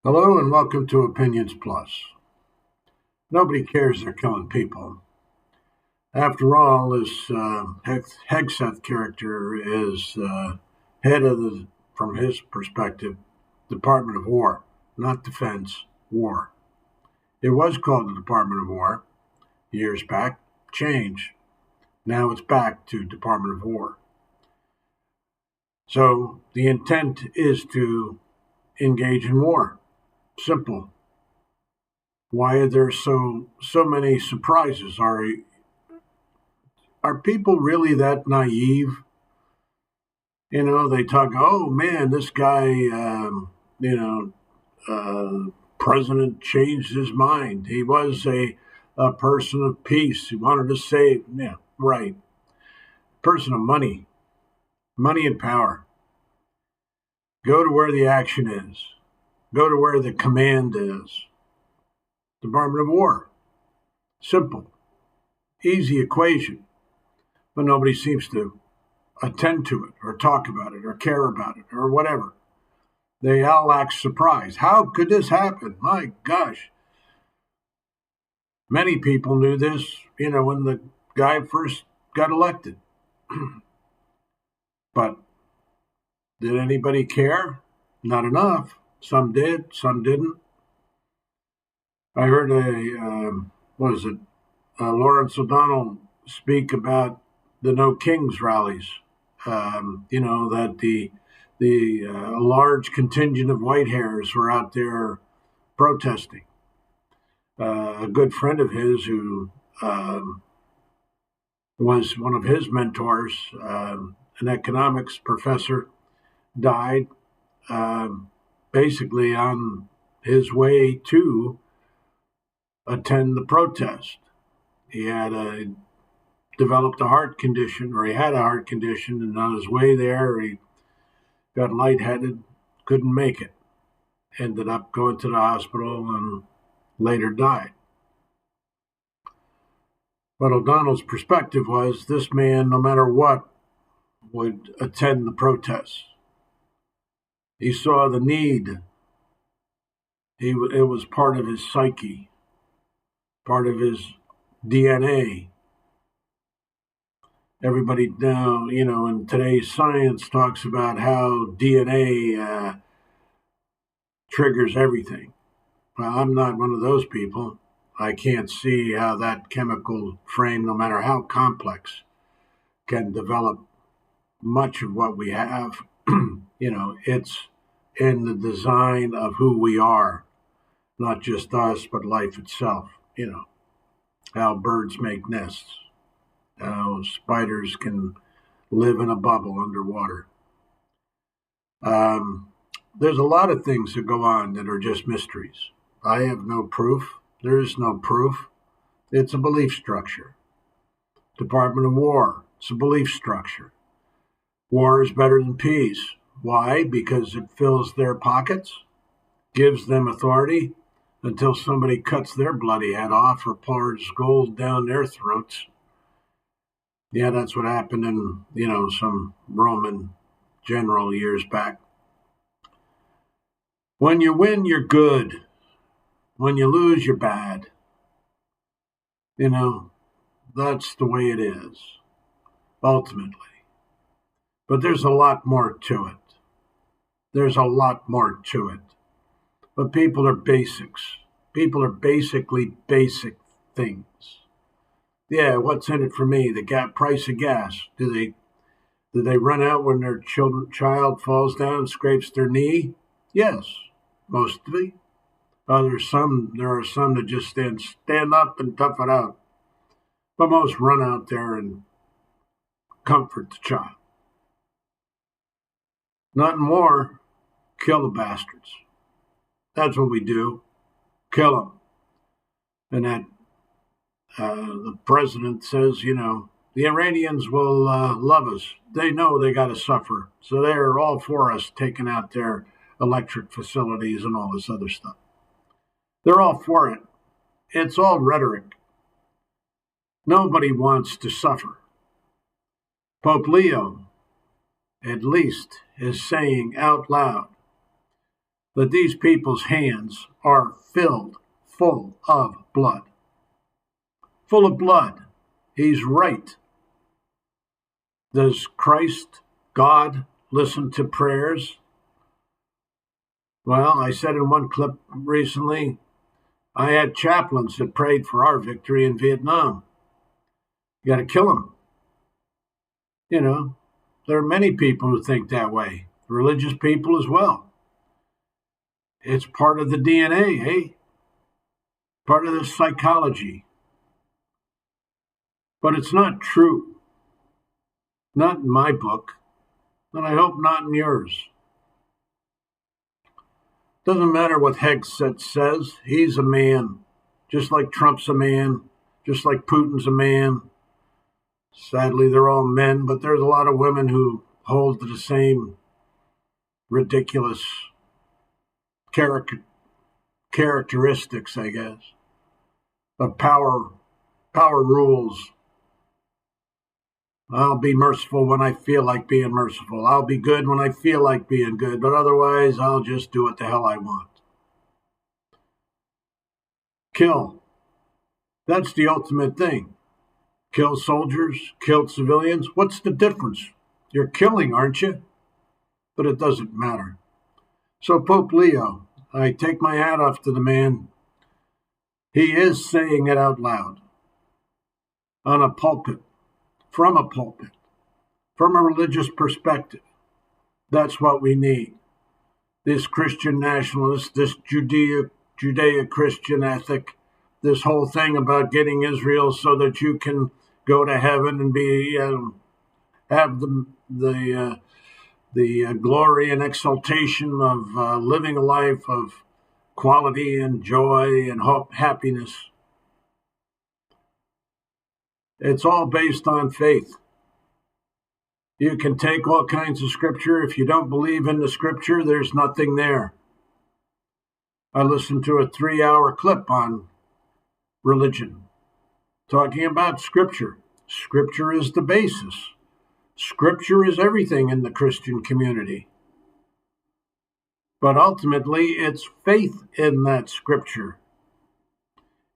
Hello and welcome to Opinions Plus. Nobody cares they're killing people. After all, this Hegsheth character is head of the, from his perspective, Department of War, not Defense, War. It was called the Department of War years back, change. Now it's back to Department of War. So the intent is to engage in war. Simple. Why are there so many surprises? Are people really that naive? They talk, oh man, this guy, you know, president changed his mind. He was a person of peace. He wanted to save. Yeah, right. Person of money, money and power. Go to where the action is, go to where the command is. Department of War. Simple, easy equation, but nobody seems to attend to it or talk about it or care about it or whatever. They all act surprised. How could this happen? My gosh. Many people knew this, when the guy first got elected. But did anybody care? Not enough. Some did, some didn't. I heard what is it, Lawrence O'Donnell speak about the No Kings rallies. That the large contingent of white hairs were out there protesting. A good friend of his who was one of his mentors, an economics professor, died basically on his way to attend the protest. He had developed a heart condition, or he had a heart condition, and on his way there, he got lightheaded, couldn't make it, ended up going to the hospital, and later died. But O'Donnell's perspective was this man, no matter what, would attend the protests. He saw the need. It was part of his psyche, part of his DNA. Everybody now, in today's science talks about how DNA triggers everything. Well, I'm not one of those people. I can't see how that chemical frame, no matter how complex, can develop much of what we have. It's in the design of who we are, not just us, but life itself. How birds make nests, how spiders can live in a bubble underwater. There's a lot of things that go on that are just mysteries. I have no proof. There is no proof. It's a belief structure. Department of War, it's a belief structure. War is better than peace. Why? Because it fills their pockets, gives them authority until somebody cuts their bloody head off or pours gold down their throats. Yeah, that's what happened in, some Roman general years back. When you win, you're good. When you lose, you're bad. That's the way it is, ultimately. But there's a lot more to it. There's a lot more to it. But people are basics. People are basically basic things. Yeah, what's in it for me? The price of gas. Do they run out when their child falls down and scrapes their knee? Yes, mostly. There are some that just stand up and tough it out. But most run out there and comfort the child. Nothing more. Kill the bastards. That's what we do. Kill them. And that the president says, the Iranians will love us. They know they got to suffer. So they're all for us taking out their electric facilities and all this other stuff. They're all for it. It's all rhetoric. Nobody wants to suffer. Pope Leo, at least, is saying out loud, that these people's hands are filled full of blood. Full of blood. He's right. Does Christ, God, listen to prayers? Well, I said in one clip recently, I had chaplains that prayed for our victory in Vietnam. You got to kill them. You know, there are many people who think that way, religious people as well. It's part of the DNA, eh? Part of the psychology. But it's not true. Not in my book, and I hope not in yours. Doesn't matter what Hegsheth says, he's a man. Just like Trump's a man, just like Putin's a man. Sadly, they're all men, but there's a lot of women who hold to the same ridiculous characteristics, I guess, of power rules. I'll be merciful when I feel like being merciful. I'll be good when I feel like being good, but otherwise I'll just do what the hell I want. Kill. That's the ultimate thing. Kill soldiers, kill civilians. What's the difference? You're killing, aren't you? But it doesn't matter. So Pope Leo, I take my hat off to the man. He is saying it out loud on a pulpit, from a religious perspective. That's what we need. This Christian nationalist, this Judeo-Christian ethic, this whole thing about getting Israel so that you can go to heaven and be have the glory and exaltation of living a life of quality and joy and hope, happiness. It's all based on faith. You can take all kinds of scripture. If you don't believe in the scripture, there's nothing there. I listened to a 3-hour clip on religion, talking about scripture. Scripture is the basis. Scripture is everything in the Christian community. But ultimately, it's faith in that scripture.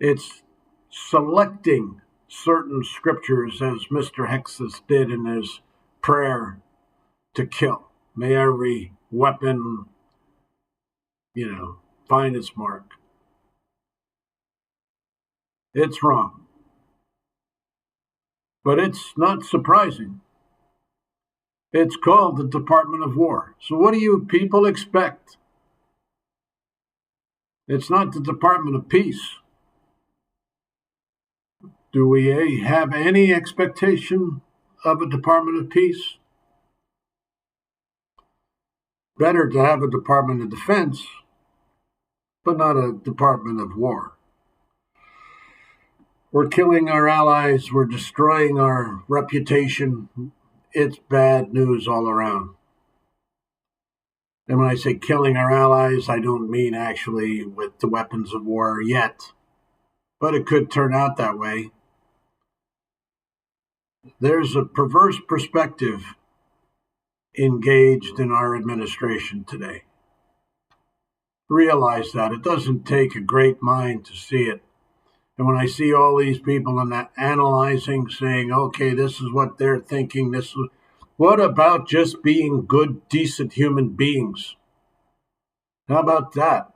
It's selecting certain scriptures, as Mr. Hegsheth did in his prayer to kill. May every weapon, find its mark. It's wrong. But it's not surprising. It's called the Department of War. So what do you people expect? It's not the Department of Peace. Do we have any expectation of a Department of Peace? Better to have a Department of Defense, but not a Department of War. We're killing our allies. We're destroying our reputation. It's bad news all around. And when I say killing our allies, I don't mean actually with the weapons of war yet, but it could turn out that way. There's a perverse perspective engaged in our administration today. Realize that. It doesn't take a great mind to see it. And when I see all these people analyzing, saying, okay, this is what they're thinking, what about just being good, decent human beings? How about that?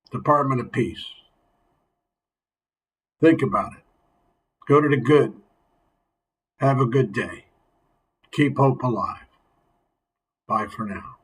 Department of Peace. Think about it. Go to the good. Have a good day. Keep hope alive. Bye for now.